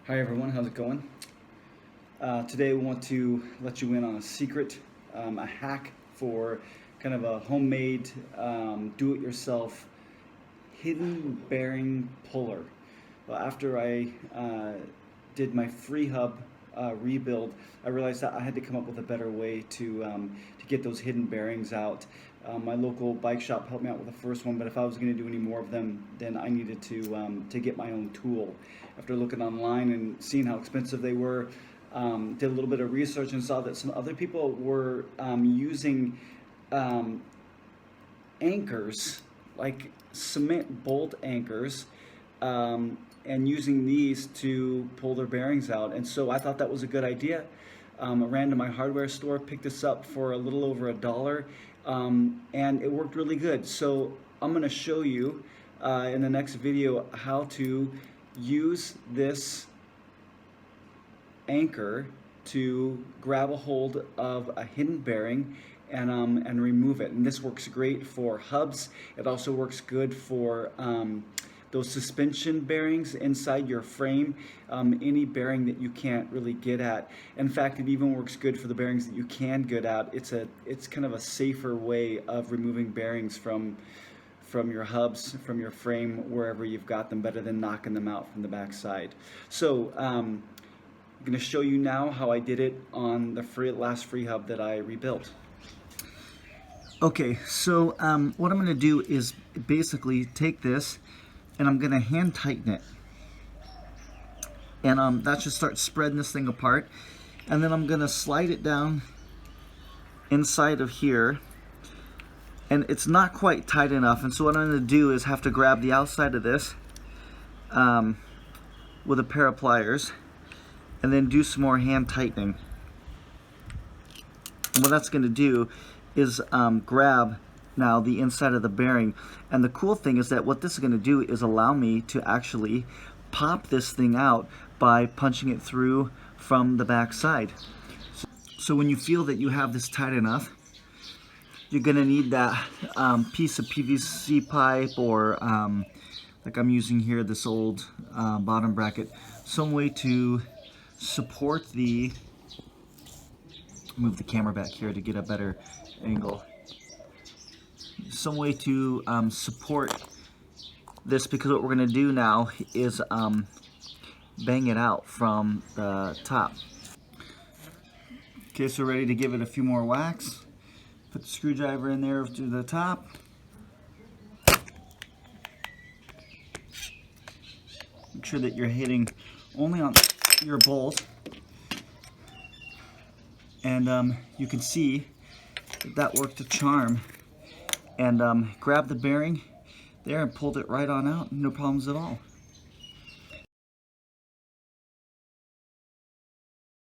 Hi everyone, how's it going? Today we want to let you in on a secret, a hack for kind of a homemade, do-it-yourself hidden bearing puller. Well, after I did my free hub rebuild, I realized that I had to come up with a better way to get those hidden bearings out. My local bike shop helped me out with the first one, but if I was going to do any more of them, then I needed to get my own tool. After looking online and seeing how expensive they were, did a little bit of research and saw that some other people were using anchors, like cement bolt anchors, and using these to pull their bearings out. And so I thought that was a good idea. I ran to my hardware store, picked this up for a little over $1, and it worked really good. So I'm going to show you in the next video how to use this anchor to grab a hold of a hidden bearing and remove it. And this works great for hubs. It also works good for those suspension bearings inside your frame, any bearing that you can't really get at. In fact, it even works good for the bearings that you can get at. It's kind of a safer way of removing bearings from your hubs, from your frame, wherever you've got them, better than knocking them out from the back side. So I'm going to show you now how I did it on the last free hub that I rebuilt. Okay, so what I'm going to do is basically take this and I'm going to hand tighten it. And that should start spreading this thing apart. And then I'm going to slide it down inside of here. And it's not quite tight enough. And so what I'm going to do is have to grab the outside of this with a pair of pliers and then do some more hand tightening. And what that's going to do is grab now the inside of the bearing. And the cool thing is that what this is going to do is allow me to actually pop this thing out by punching it through from the back side. So when you feel that you have this tight enough, you're going to need that piece of PVC pipe, or like I'm using here, this old bottom bracket, some way to support the, move the camera back here to get a better angle, some way to support this, because what we're going to do now is bang it out from the top. Okay, so we're ready to give it a few more whacks. Put the screwdriver in there to the top. Make sure that you're hitting only on your bolt. And you can see that worked a charm. And grab the bearing there and pulled it right on out, no problems at all.